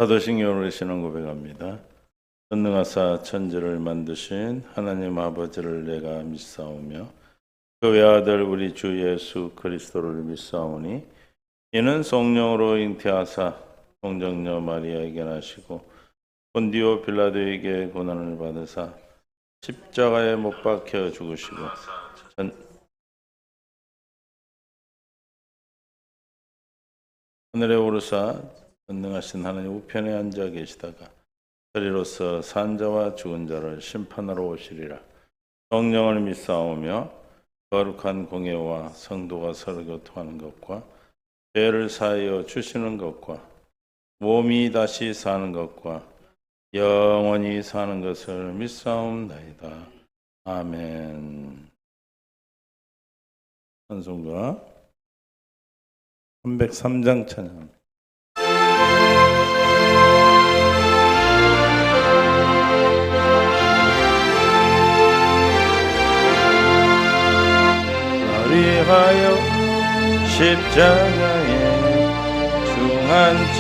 사도신경으로 신앙 고백합니다. 전능하사 천지를 만드신 하나님 아버지를 내가 믿사오며 그 외아들 우리 주 예수 그리스도를 믿사오니 이는 성령으로 잉태하사 동정녀 마리아에게 나시고 본디오 빌라도에게 고난을 받으사 십자가에 못 박혀 죽으시고 하늘에 오르사 전능하신 하나님 우편에 앉아 계시다가 저리로서 산자와 죽은 자를 심판하러 오시리라. 성령을 믿사오며 거룩한 공예와 성도가 서로 교통하는 것과 죄를 사하여 주시는 것과 몸이 다시 사는 것과 영원히 사는 것을 믿사옵나이다. 아멘. 찬송가 303장 찬양. 위하여 십자가에 중한 주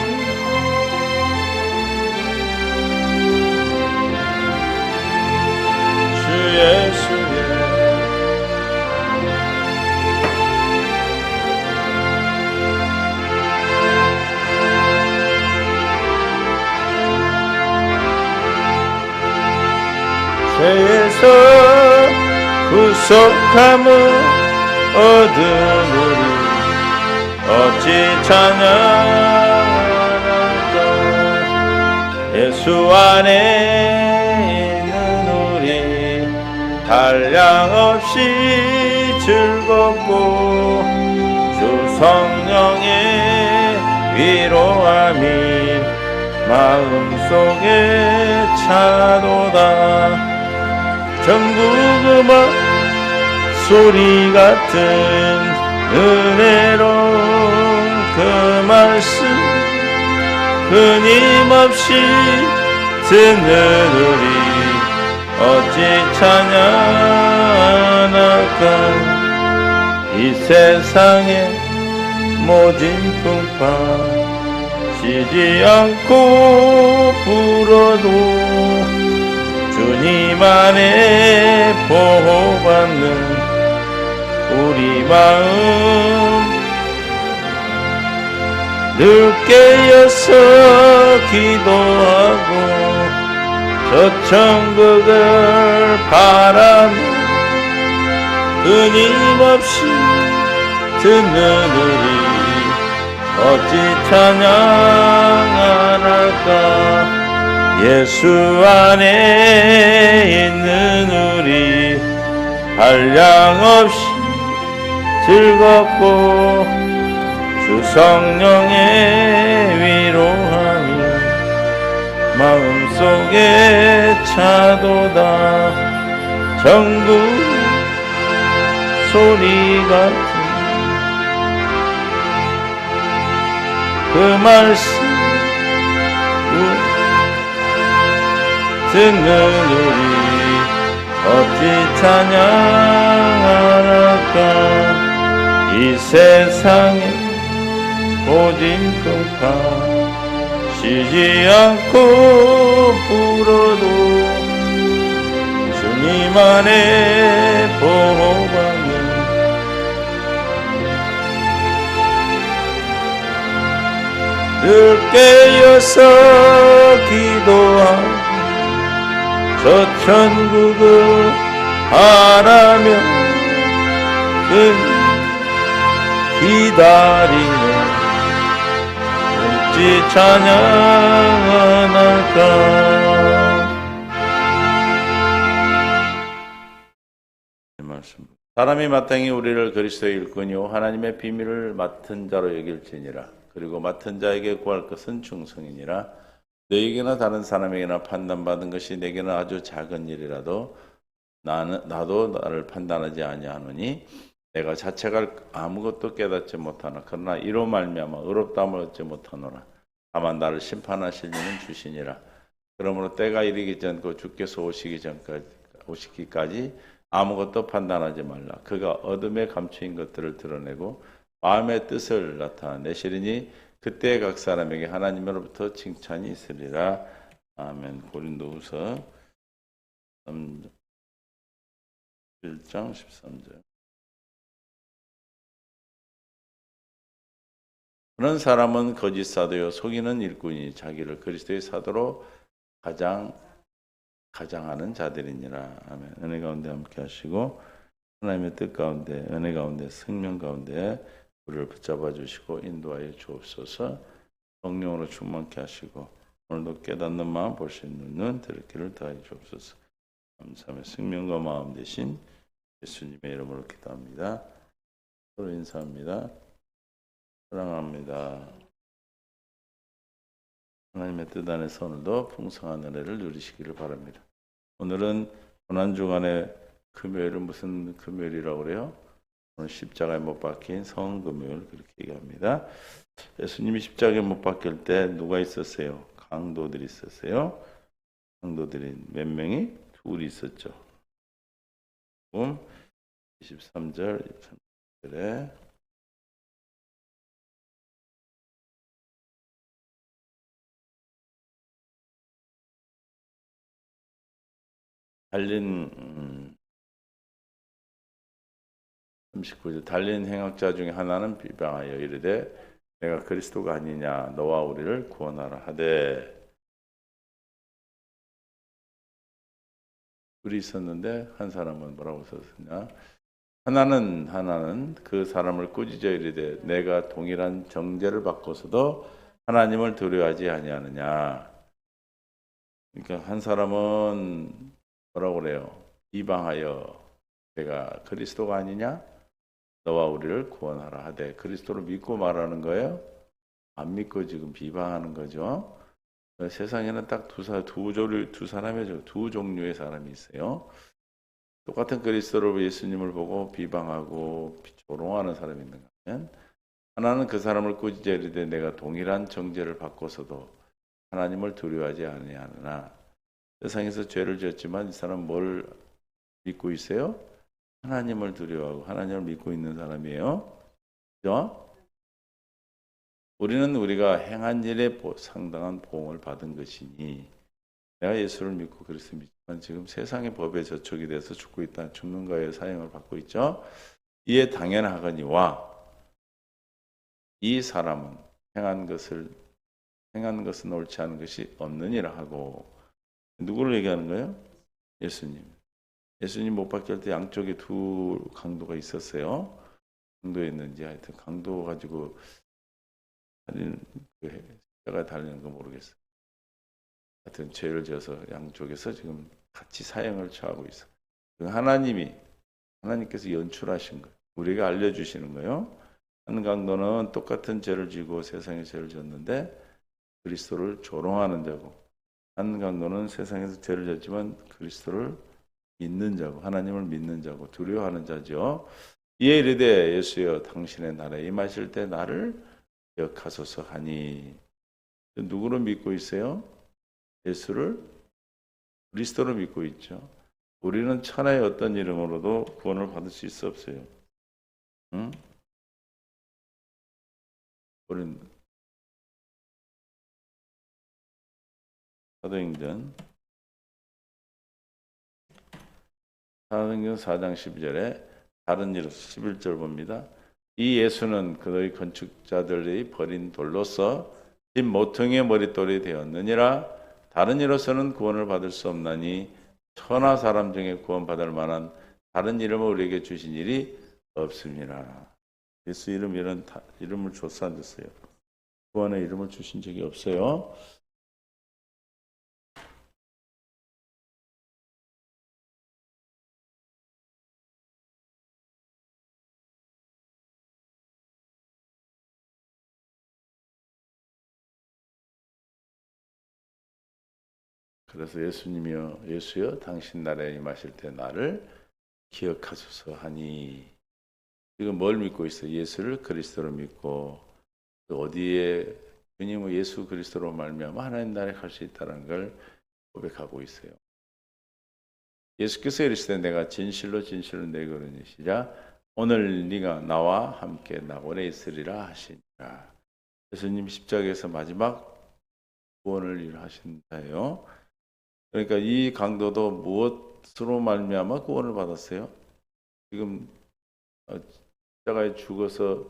예수의 죄에서 구속함을 얻으리니 어찌 찬양할까. 예수 안에 있는 우리 한량없이 즐겁고 주 성령의 위로함이 마음속에 차도다. 전국 음악 소리 같은 은혜로운 그 말씀 끊임없이 듣는 우리 어찌 찬양할까. 이 세상의 모든 풍파 쉬지 않고 불어도 주님 안에 보호받는 우리 마음 늘 깨어서 기도하고 저 천국을 바라며 끊임없이 듣는 우리 어찌 찬양할까. 예수 안에 있는 우리 한량없이 즐겁고 주 성령의 위로함이 마음속에 차도다. 전국 소리 같은 그 말씀 듣는 우리 어찌 찬양할까. 이 세상의 모든 풍파 쉬지 않고 불어도 주님 안에 보호받는 늘 깨어서 기도하고 저 천국을 바라며 기다리며 어찌 찬양할까. 사람이 마땅히 우리를 그리스도의 일꾼이요 하나님의 비밀을 맡은 자로 여길지니라. 그리고 맡은 자에게 구할 것은 충성이니라. 너에게나 다른 사람에게나 판단받은 것이 내게는 아주 작은 일이라도 나도 나를 판단하지 아니하노니 내가 자책할 아무것도 깨닫지 못하나 그러나 이로 말미암아 의롭다함을 얻지 못하노라. 다만 나를 심판하실 이는 주시니라. 그러므로 때가 이르기 전고 주께서 오시기까지 아무것도 판단하지 말라. 그가 어둠에 감추인 것들을 드러내고 마음의 뜻을 나타내시리니 그때 각 사람에게 하나님으로부터 칭찬이 있으리라. 아멘. 고린도후서 1장 13절. 그런 사람은 거짓 사도요 속이는 일꾼이 자기를 그리스도의 사도로 가장하는 자들이니라. 아멘. 은혜 가운데 함께 하시고 하나님의 뜻 가운데 은혜 가운데 생명 가운데 우리를 붙잡아 주시고 인도하여 주옵소서. 성령으로 충만케 하시고 오늘도 깨닫는 마음 볼 수 있는 눈 들을 길을 더하여 주옵소서. 감사하며 생명과 마음 대신 예수님의 이름으로 기도합니다. 서로 인사합니다. 사랑합니다. 하나님의 뜻 안에서 오늘도 풍성한 은혜를 누리시기를 바랍니다. 오늘은 고난주간의 금요일은 무슨 금요일이라고 그래요? 오늘 십자가에 못 박힌 성금요일 그렇게 얘기합니다. 예수님이 십자가에 못 박힐 때 누가 있었어요? 강도들이 있었어요. 강도들이 몇 명이? 둘이 있었죠. 23절, 23절에 달린 39절 달린 행악자 중에 하나는 비방하여 이르되 내가 그리스도가 아니냐 너와 우리를 구원하라 하되 둘이 있었는데 한 사람은 뭐라고 썼느냐 하나는 그 사람을 꾸짖어 이르되 내가 동일한 정죄를 받고서도 하나님을 두려워하지 아니하느냐. 그러니까 한 사람은 뭐라고 그래요? 비방하여 내가 그리스도가 아니냐? 너와 우리를 구원하라 하되 그리스도를 믿고 말하는 거예요? 안 믿고 지금 비방하는 거죠. 세상에는 딱 두 사람의 두 종류의 사람이 있어요. 똑같은 그리스도로 예수님을 보고 비방하고 조롱하는 사람이 있는가 하면 하나는 그 사람을 꾸짖어 이르되 내가 동일한 정죄를 받고서도 하나님을 두려워하지 아니하느나. 세상에서 죄를 지었지만 이 사람 뭘 믿고 있어요? 하나님을 두려워하고 하나님을 믿고 있는 사람이에요. 그죠? 우리는 우리가 행한 일에 상당한 보응을 받은 것이니 내가 예수를 믿고 그리스도 믿지만 지금 세상의 법에 저촉이 돼서 죽는 거에 사형을 받고 있죠. 이에 당연하거니와 이 사람은 행한 것은 옳지 않은 것이 없느니라 하고 누구를 얘기하는 거예요? 예수님 못 박힐 때 양쪽에 두 강도가 있었어요. 강도였는지 하여튼 강도 가지고 제가 달리는 거 모르겠어요. 하여튼 죄를 지어서 양쪽에서 지금 같이 사형을 처하고 있어. 하나님께서 연출하신 거예요. 우리가 알려주시는 거예요. 한 강도는 똑같은 죄를 지고 세상에 죄를 졌는데 그리스도를 조롱하는 자고, 한 강도는 세상에서 죄를 졌지만 그리스도를 믿는 자고 하나님을 믿는 자고 두려워하는 자죠. 이에 이르되 예수여 당신의 나라에 임하실 때 나를 기억하소서 하니. 누구를 믿고 있어요? 예수를 그리스도를 믿고 있죠. 우리는 천하의 어떤 이름으로도 구원을 받을 수 있어 없어요? 응? 우리는 사도행전 4장 12절에 다른 이로서 11절 봅니다. 이 예수는 그의 건축자들이 버린 돌로서 집 모퉁이의 머릿돌이 되었느니라. 다른 이로서는 구원을 받을 수 없나니 천하 사람 중에 구원받을 만한 다른 이름을 우리에게 주신 일이 없습니다. 예수 이름을 줬어 안 줬어요? 구원의 이름을 주신 적이 없어요. 그래서 예수여 당신 나라에 임하실 때 나를 기억하소서 하니. 지금 뭘 믿고 있어요? 예수를 그리스도로 믿고 어디에 주님은 예수 그리스도로 말미암아 하나님 나라에 갈 수 있다는 걸 고백하고 있어요. 예수께서 이르시되 내가 진실로 내게 이르시자 오늘 네가 나와 함께 낙원에 있으리라 하시니라. 예수님 십자가에서 마지막 구원을 일하신 자예요. 그러니까 이 강도도 무엇으로 말미암아 구원을 받았어요? 지금 십자가에 죽어서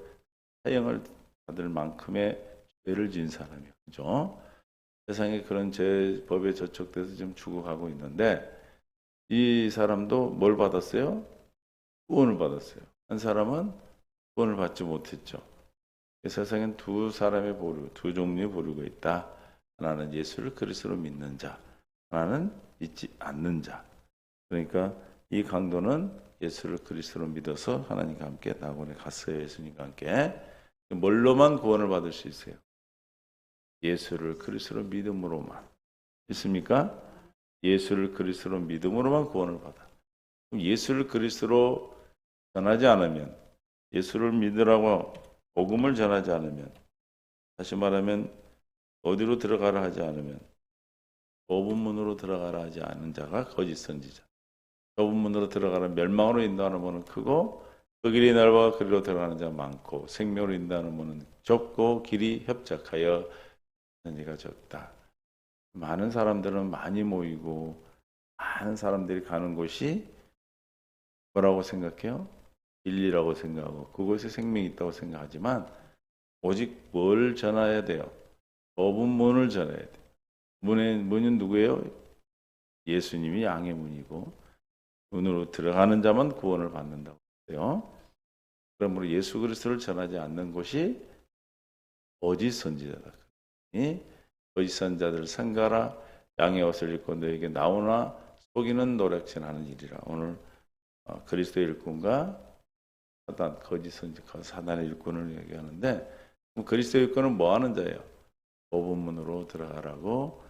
사형을 받을 만큼의 죄를 지은 사람이에요. 그죠? 세상에 그런 법에 저촉돼서 지금 죽어가고 있는데 이 사람도 뭘 받았어요? 구원을 받았어요. 한 사람은 구원을 받지 못했죠. 세상엔 두 사람의 보류, 두 종류의 보류가 있다. 하나는 예수를 그리스도로 믿는 자, 하나는 믿지 않는 자. 그러니까 이 강도는 예수를 그리스도로 믿어서 하나님과 함께 낙원에 갔어요. 예수님과 함께. 뭘로만 구원을 받을 수 있어요? 예수를 그리스도로 믿음으로만. 있습니까? 예수를 그리스도로 믿음으로만 구원을 받아. 예수를 그리스도로 전하지 않으면, 예수를 믿으라고 복음을 전하지 않으면, 다시 말하면 어디로 들어가라 하지 않으면, 좁은 문으로 들어가라 하지 않은 자가 거짓 선지자. 좁은 문으로 들어가라 멸망으로 인도하는 문은 크고 그 길이 넓어 그리로 들어가는 자가 많고 생명으로 인도하는 문은 좁고 길이 협착하여 선지가 적다. 많은 사람들은 많이 모이고 많은 사람들이 가는 곳이 뭐라고 생각해요? 진리라고 생각하고 그곳에 생명이 있다고 생각하지만 오직 뭘 전해야 돼요? 좁은 문을 전해야 돼요. 문은 누구예요? 예수님이 양의 문이고 문으로 들어가는 자만 구원을 받는다고 했어요. 그러므로 예수 그리스도를 전하지 않는 곳이 거짓 선지자다. 거짓 선지자들 상가라 양의 옷을 입고 너에게 나오나 속이는 노력질하는 일이라. 오늘 그리스도의 일꾼과 사단, 거짓 선지자, 사단의 일꾼을 얘기하는데 그리스도의 일꾼은 뭐 하는 자예요? 좁은 문으로 들어가라고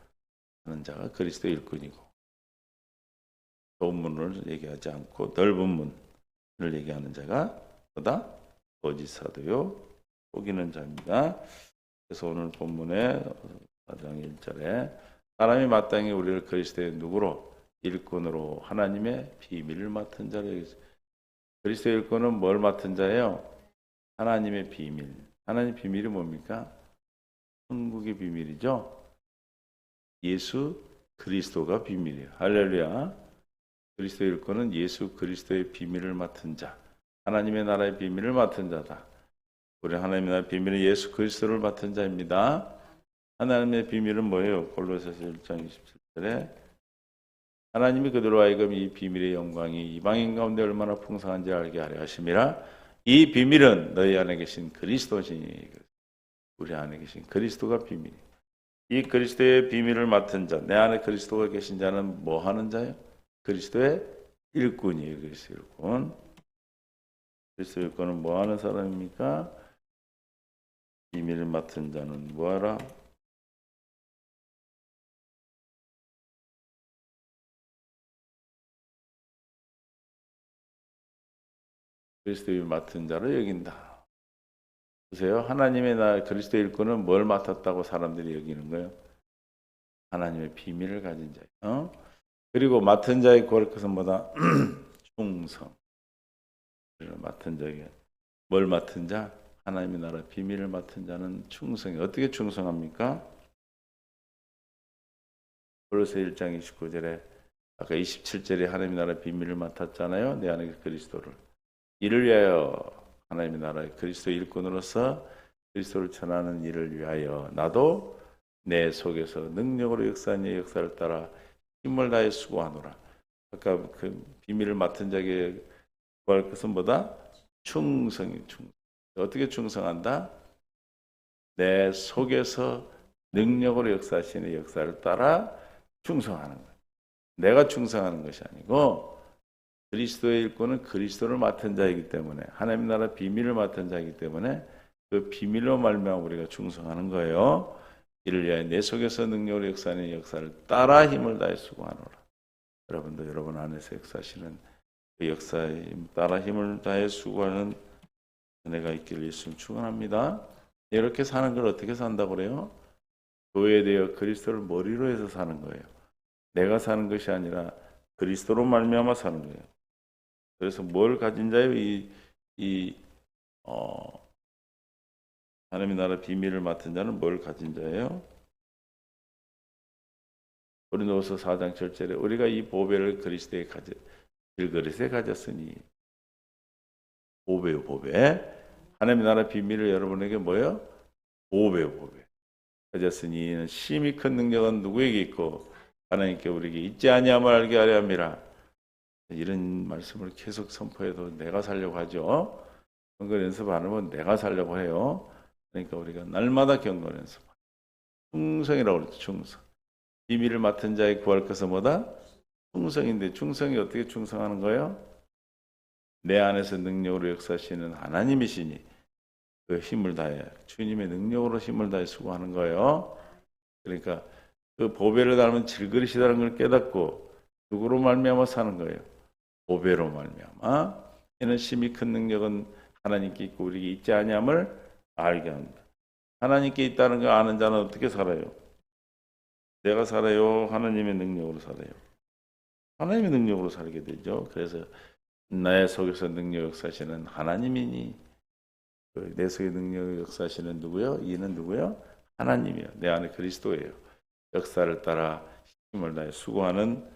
하는 자가 그리스도의 일꾼이고 좁은 문을 얘기하지 않고 넓은 문을 얘기하는 자가 보다 거짓 사도요 속이는 자입니다. 그래서 오늘 본문의 4장 1절에 사람이 마땅히 우리를 그리스도의 누구로? 일꾼으로 하나님의 비밀을 맡은 자로 얘기했어요. 그리스도의 일꾼은 뭘 맡은 자예요? 하나님의 비밀. 하나님의 비밀이 뭡니까? 천국의 비밀이죠. 예수 그리스도가 비밀이에요. 할렐루야. 그리스도의 일꾼은 예수 그리스도의 비밀을 맡은 자. 하나님의 나라의 비밀을 맡은 자다. 우리 하나님의 나라의 비밀은 예수 그리스도를 맡은 자입니다. 하나님의 비밀은 뭐예요? 골로새서 1장 27절에 하나님이 그들로 하여금 이 비밀의 영광이 이방인 가운데 얼마나 풍성한지 알게 하려 하심이라. 이 비밀은 너희 안에 계신 그리스도시니. 우리 안에 계신 그리스도가 비밀. 이 그리스도의 비밀을 맡은 자, 내 안에 그리스도가 계신 자는 뭐 하는 자예요? 그리스도의 일꾼이에요. 그리스도의 일꾼. 그리스도의 일꾼은 뭐 하는 사람입니까? 비밀을 맡은 자는 뭐하라? 그리스도의 맡은 자로 여긴다. 보세요. 하나님의 그리스도의 일꾼은 뭘 맡았다고 사람들이 여기는 거예요? 하나님의 비밀을 가진 자예요. 그리고 맡은 자의 구할 것은 뭐다? 충성. 맡은 자에게 뭘 맡은 자? 하나님의 나라 비밀을 맡은 자는 충성이. 어떻게 충성합니까? 골로새 1장 29절에 아까 27절에 하나님의 나라 비밀을 맡았잖아요. 내 안에 그리스도를. 이를 위하여 하나님의 나라의 그리스도 일꾼으로서 그리스도를 전하는 일을 위하여 나도 내 속에서 능력으로 역사하는 이의 역사를 따라 힘을 다해 수고하노라. 아까 그 비밀을 맡은 자에게 구할 것은 뭐다? 충성이 충성. 어떻게 충성한다? 내 속에서 능력으로 역사하시는 역사를 따라 충성하는 거예요. 내가 충성하는 것이 아니고 그리스도의 일꾼은 그리스도를 맡은 자이기 때문에 하나님 나라 비밀을 맡은 자이기 때문에 그 비밀로 말미암아 우리가 충성하는 거예요. 이를 위하여 내 속에서 능력으로 역사하는 역사를 따라 힘을 다해 수고하노라. 여러분도 여러분 안에서 역사하시는 그 역사에 따라 힘을 다해 수고하는 은혜가 있기를 예수님 축원합니다. 이렇게 사는 걸 어떻게 산다고 그래요? 교회에 대해 그리스도를 머리로 해서 사는 거예요. 내가 사는 것이 아니라 그리스도로 말미암아 사는 거예요. 그래서 뭘 가진 자예요? 하나님의 나라 비밀을 맡은 자는 뭘 가진 자예요? 고린도후서 4장 7절에 우리가 이 보배를 그리스도의 질그릇에 가졌으니, 보배요 보배. 하나님의 나라 비밀을 여러분에게 뭐예요? 보배요 보배. 가졌으니 심히 큰 능력은 누구에게 있고 하나님께 우리에게 있지 아니함을 알게 하려 함이라. 이런 말씀을 계속 선포해도 내가 살려고 하죠. 경건 연습 안 하면 내가 살려고 해요. 그러니까 우리가 날마다 경건 연습. 충성이라고 그러죠. 충성. 비밀을 맡은 자의 구할 것은 뭐다? 충성인데 충성이 어떻게 충성하는 거예요? 내 안에서 능력으로 역사하시는 하나님이시니 그 힘을 다해 주님의 능력으로 힘을 다해 수고하는 거예요. 그러니까 그 보배를 닮은 질그릇이라는 걸 깨닫고 누구로 말미암아 사는 거예요? 보배로 말미암아. 이는 심히 큰 능력은 하나님께 있고 우리에게 있지 아니함을 알게 합니다. 하나님께 있다는 걸 아는 자는 어떻게 살아요? 내가 살아요? 하나님의 능력으로 살아요? 하나님의 능력으로 살게 되죠. 그래서 내 속에서 능력 역사하시는 하나님이니 내 속에 능력 역사하시는 누구요? 이는 누구요? 하나님이요. 내 안에 그리스도예요. 역사를 따라 힘을 다해 수고하는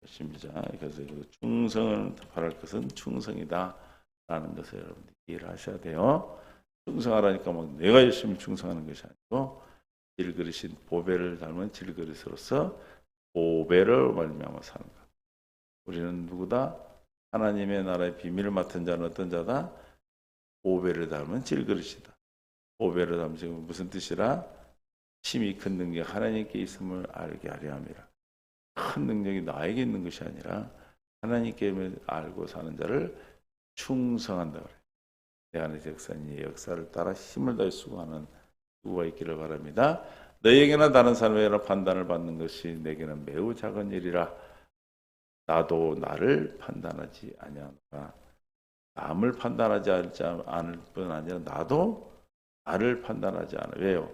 것입니다. 그래서 충성을 바랄 것은 충성이다 라는 것을 여러분들이 이해를 하셔야 돼요. 충성하라니까 막 내가 열심히 충성하는 것이 아니고 질그릇인 보배를 닮은 질그릇으로서 보배를 말미암아 사는 것. 우리는 누구다? 하나님의 나라의 비밀을 맡은 자는 어떤 자다? 보배를 닮은 질그릇이다. 보배를 닮은 질그릇 무슨 뜻이라? 힘이 큰 능력 하나님께 있음을 알게 하려 함이라. 큰 능력이 나에게 있는 것이 아니라 하나님께 알고 사는 자를 충성한다 그래요. 내 안에서 역사는 이 역사를 따라 힘을 다해 수고하는 누구가 있기를 바랍니다. 너에게나 다른 사람에게나 판단을 받는 것이 내게는 매우 작은 일이라. 나도 나를 판단하지 아니하노라. 남을 판단하지 않을 뿐 아니라 나도 나를 판단하지 않아. 왜요?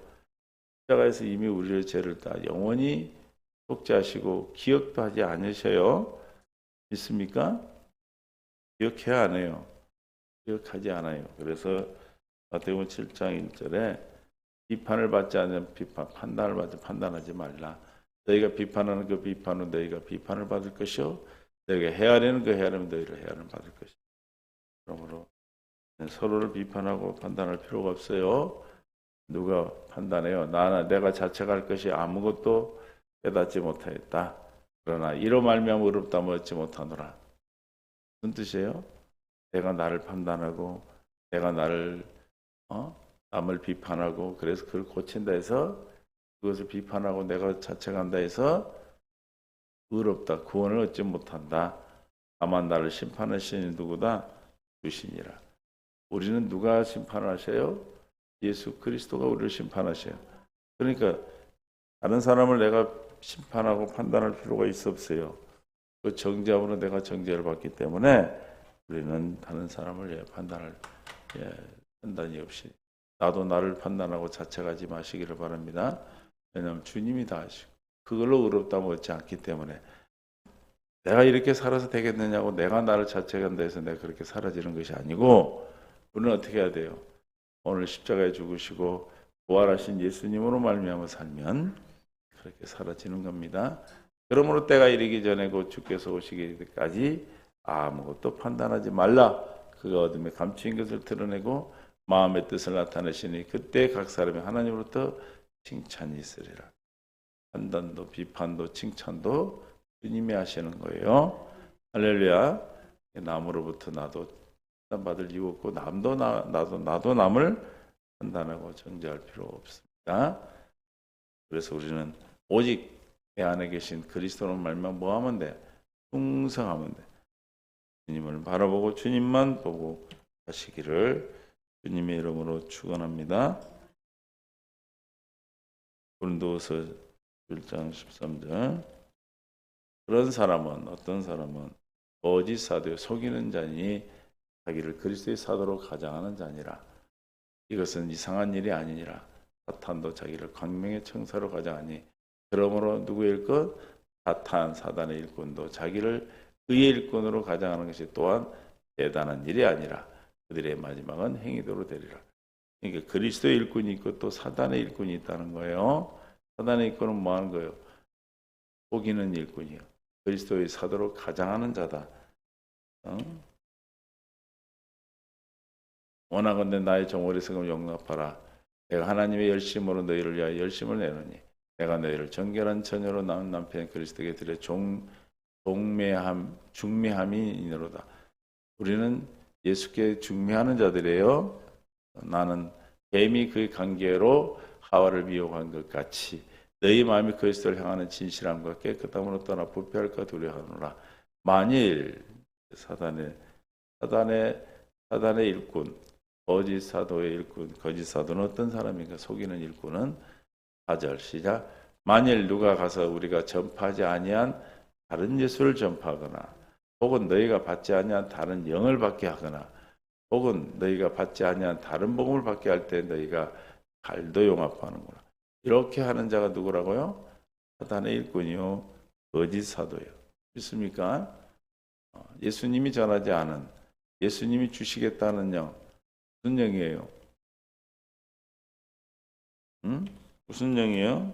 십자가에서 이미 우리의 죄를 다 영원히 속죄하시고 기억도 하지 않으셔요. 믿습니까? 기억해야 안 해요. 기억하지 않아요. 그래서 마태복음 7장 1절에 비판을 받지 않으면 판단을 받지 판단하지 말라. 너희가 비판하는 그 비판은 너희가 비판을 받을 것이요 너희가 헤아리는 그 헤아리면 너희를 헤아림을 받을 것이요. 그러므로 서로를 비판하고 판단할 필요가 없어요. 누가 판단해요? 내가 자책할 것이 아무것도 깨닫지 못하였다. 그러나 이로 말미암아 의롭다함을 얻지 못하노라. 무슨 뜻이에요? 내가 나를 판단하고 내가 나를 남을 비판하고 그래서 그걸 고친다 해서 그것을 비판하고 내가 자책한다 해서 의롭다. 구원을 얻지 못한다. 다만 나를 심판하시는 누구다? 주시니라. 우리는 누가 심판을 하셔요? 예수 그리스도가 우리를 심판하셔요. 그러니까 다른 사람을 내가 심판하고 판단할 필요가 있어 없어요. 그 정죄함으로 내가 정죄를 받기 때문에 우리는 다른 사람을 판단할 판단이 없이 나도 나를 판단하고 자책하지 마시기를 바랍니다. 왜냐하면 주님이 다 하시고 그걸로 의롭다면 얻지 않기 때문에 내가 이렇게 살아서 되겠느냐고 내가 나를 자책한다 해서 내가 그렇게 사라지는 것이 아니고 우리는 어떻게 해야 돼요? 오늘 십자가에 죽으시고 부활하신 예수님으로 말미암아 살면 그렇게 사라지는 겁니다. 그러므로 때가 이르기 전에 곧 주께서 오시기까지 아무것도 판단하지 말라. 그가 어둠에 감추인 것을 드러내고 마음의 뜻을 나타내시니 그때 각 사람이 하나님으로부터 칭찬이 있으리라. 판단도 비판도 칭찬도 주님이 하시는 거예요. 할렐루야. 남으로부터 나도 판단받을 이유 없고 나도 남을 판단하고 정죄할 필요가 없습니다. 그래서 우리는 오직 내 안에 계신 그리스도로 말만 뭐 하면 돼? 충성하면 돼. 주님을 바라보고 주님만 보고 하시기를 주님의 이름으로 축원합니다. 고린도후서 1장 13절 그런 사람은 어떤 사람은 거짓 사도요 속이는 자니 자기를 그리스도의 사도로 가장하는 자니라. 이것은 이상한 일이 아니니라. 사탄도 자기를 광명의 청사로 가장하니 그러므로 누구의 일꾼? 사단의 일꾼도 자기를 의의 일꾼으로 가장하는 것이 또한 대단한 일이 아니라 그들의 마지막은 행위도로 되리라. 그러니까 그리스도의 일꾼이 있고 또 사단의 일꾼이 있다는 거예요. 사단의 일꾼은 뭐 하는 거예요? 속이는 일꾼이요. 그리스도의 사도로 가장하는 자다. 어? 원하건대 나의 종 어리석음을 용납하라. 내가 하나님의 열심으로 너희를 위하여 열심을 내노니 내가 너희를 정결한 처녀로 낳은 남편 그리스도에게 드려 중매함이니로다. 우리는 예수께 중매하는 자들이에요. 나는 뱀이 그의 관계로 하와를 미혹한 것 같이 너희 마음이 그리스도를 향하는 진실함과 깨끗함으로 떠나 부패할까 두려워하노라. 만일 사단의 일꾼, 거짓 사도의 일꾼, 거짓 사도는 어떤 사람인가? 속이는 일꾼은 4절 시작. 만일 누가 가서 우리가 전파하지 아니한 다른 예수를 전파하거나 혹은 너희가 받지 아니한 다른 영을 받게 하거나 혹은 너희가 받지 아니한 다른 복음을 받게 할 때 너희가 칼도 용납하는구나. 이렇게 하는 자가 누구라고요? 사단의 일꾼이요, 거짓 사도예요. 믿습니까? 예수님이 전하지 않은, 예수님이 주시겠다는 영, 무슨 영이에요? 무슨 영이에요?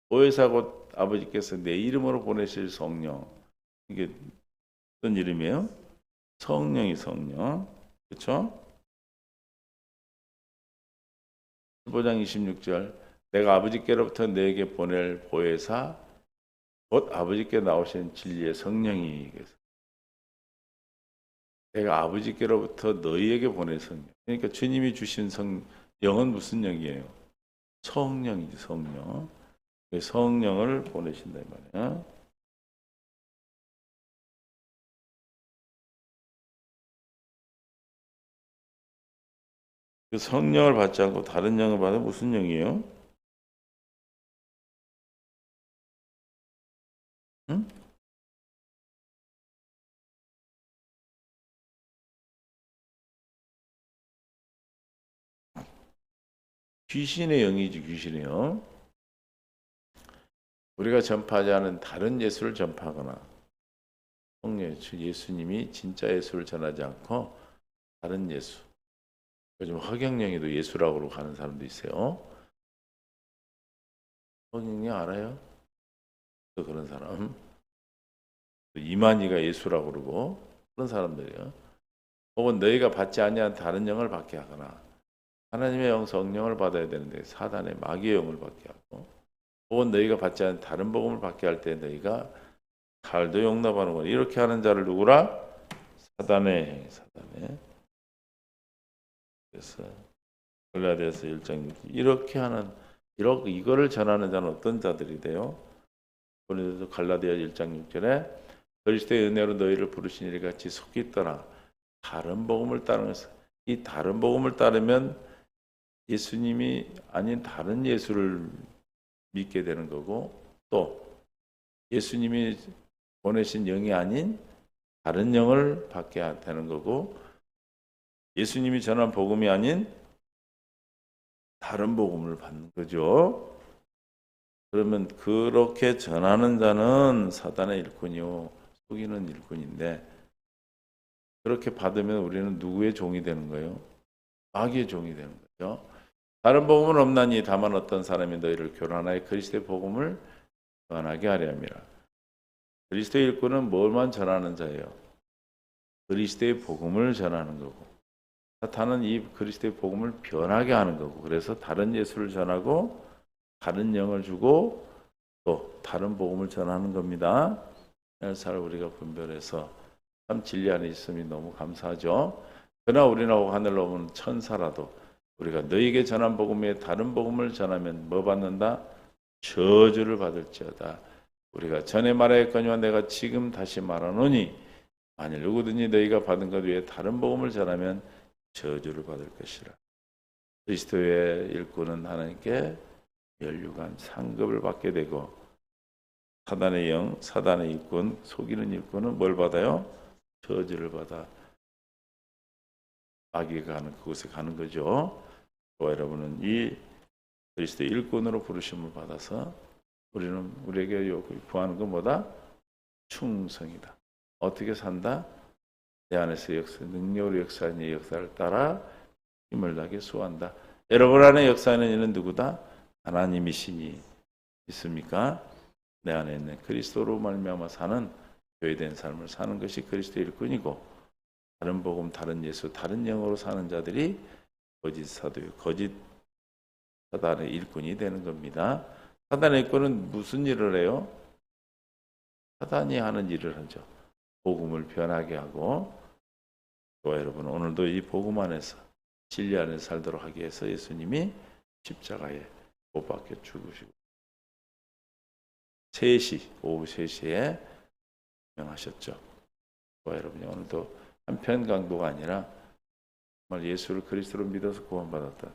보혜사 곧 아버지께서 내 이름으로 보내실 성령. 이게 어떤 이름이에요? 성령이 성령. 그렇죠? 15장 26절 내가 아버지께로부터 너에게 보낼 보혜사 곧 아버지께 나오신 진리의 성령이 내가 아버지께로부터 너희에게 보낼 성령. 그러니까 주님이 주신 영은 무슨 영이에요? 성령이지 성령. 성령을 보내신다 이 말이야. 그 성령을 받지 않고 다른 영을 받으면 무슨 영이에요? 응? 귀신의 영이지 귀신의 영. 우리가 전파하지 않은 다른 예수를 전파하거나 성령 예수님이 진짜 예수를 전하지 않고 다른 예수. 요즘 허경영이도 예수라고 가는 사람도 있어요. 허경영 알아요? 또 그런 사람. 이만희가 예수라고 그러고 그런 사람들이요. 혹은 너희가 받지 아니한 다른 영을 받게 하거나 하나님의 영 성령을 받아야 되는데 사단의 마귀의 영을 받게 하고 혹은 너희가 받지 않은 다른 복음을 받게 할 때 너희가 칼도 용납하는 거야. 이렇게 하는 자를 누구라? 사단의. 그래서 갈라디아서 1장 6절 이렇게 하는 이거를 전하는 자는 어떤 자들이 돼요? 그래서 갈라디아 1장 6절에 그리스도의 은혜로 너희를 부르신 일 같이 속히 떠나 다른 복음을 따르면서 이 다른 복음을 따르면 예수님이 아닌 다른 예수를 믿게 되는 거고 또 예수님이 보내신 영이 아닌 다른 영을 받게 되는 거고 예수님이 전한 복음이 아닌 다른 복음을 받는 거죠. 그러면 그렇게 전하는 자는 사단의 일꾼이요 속이는 일꾼인데 그렇게 받으면 우리는 누구의 종이 되는 거예요? 마귀의 종이 되는 거죠. 다른 복음은 없나니 다만 어떤 사람이 너희를 교란하여 그리스도의 복음을 전하게 하려 함이라. 그리스도의 일꾼은 뭘만 전하는 자예요? 그리스도의 복음을 전하는 거고 사탄은 이 그리스도의 복음을 변하게 하는 거고 그래서 다른 예수를 전하고 다른 영을 주고 또 다른 복음을 전하는 겁니다. 살 우리가 분별해서 참 진리 안에 있음이 너무 감사하죠. 그러나 우리나 하늘로 오는 천사라도 우리가 너희에게 전한 복음 외에 다른 복음을 전하면 뭐 받는다? 저주를 받을지어다. 우리가 전에 말하였거니와 내가 지금 다시 말하노니 만일 누구든지 너희가 받은 것 외에 다른 복음을 전하면 저주를 받을 것이라. 그리스도의 일꾼은 하나님께 멸류관 상급을 받게 되고 사단의 영, 사단의 일꾼, 속이는 일꾼은 뭘 받아요? 저주를 받아 마귀가 가는 그곳에 가는 거죠. 저와 여러분은 이 그리스도의 일꾼으로 부르심을 받아서 우리는 우리에게 구하는 건 뭐다? 충성이다. 어떻게 산다? 내 안에서 능력으로 역사하는 이 역사를 따라 힘을 나게 수호한다. 여러분 안에 역사하는 이는 누구다? 하나님이시니 있습니까? 내 안에 있는 그리스도로 말미암아 사는 교회된 삶을 사는 것이 그리스도의 일꾼이고, 다른 복음, 다른 예수, 다른 영으로 사는 자들이 거짓 사도요, 거짓 사단의 일꾼이 되는 겁니다. 사단의 일꾼은 무슨 일을 해요? 사단이 하는 일을 하죠. 복음을 변하게 하고. 저와 여러분, 오늘도 이 복음 안에서 진리 안에 살도록 하기 위해서 예수님이 십자가에 못 박혀 죽으시고 3시, 오후 3시에 명하셨죠. 저와 여러분, 오늘도 한편 강도가 아니라 정말 예수를 그리스도로 믿어서 구원받았다.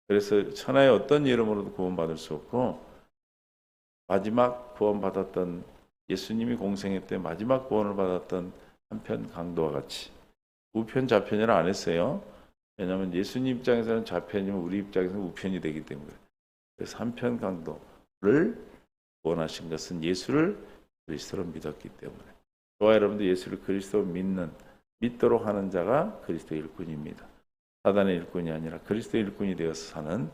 그래서 천하의 어떤 이름으로도 구원받을 수 없고, 마지막 구원받았던 예수님이 공생애 때 마지막 구원을 받았던 한편 강도와 같이 우편 좌편이라 안 했어요. 왜냐하면 예수님 입장에서는 좌편이면 우리 입장에서는 우편이 되기 때문에. 그래서 한편 강도를 구원하신 것은 예수를 그리스도로 믿었기 때문에. 저와 여러분도 예수를 그리스도로 믿도록 하는 자가 그리스도의 일꾼입니다. 사단의 일꾼이 아니라 그리스도의 일꾼이 되어서 사는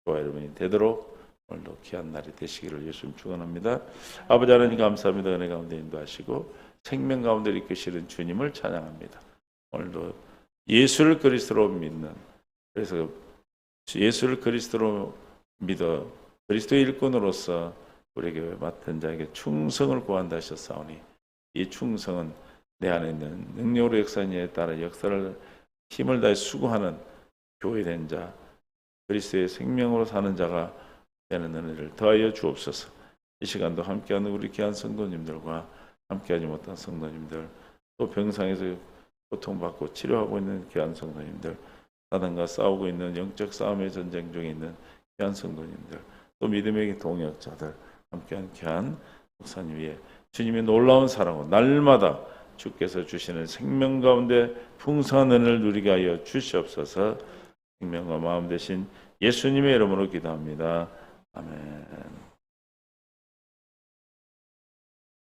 저와 여러분이 되도록 오늘도 귀한 날이 되시기를 예수님 축원합니다. 아버지 하나님 감사합니다. 은혜 가운데 인도하시고 생명 가운데 이끄시는 주님을 찬양합니다. 오늘도 예수를 그리스도로 믿는, 그래서 예수를 그리스도로 믿어 그리스도의 일꾼으로서 우리 교회 맡은 자에게 충성을 구한다 하셨사오니, 이 충성은 내 안에 있는 능력으로 역사하는 이에 따라 역사를 힘을 다해 수고하는 교회된 자, 그리스도의 생명으로 사는 자가 되는 은혜를 더하여 주옵소서. 이 시간도 함께하는 우리 귀한 성도님들과 함께하지 못한 성도님들, 또 병상에서 고통받고 치료하고 있는 귀한 성도님들, 사단과 싸우고 있는 영적 싸움의 전쟁 중에 있는 귀한 성도님들, 또 믿음의 동역자들, 함께한 귀한 목사님 위에 주님의 놀라운 사랑으로 날마다 주께서 주시는 생명 가운데 풍성한 은혜를 누리게 하여 주시옵소서. 생명과 마음 되신 예수님의 이름으로 기도합니다. 아멘.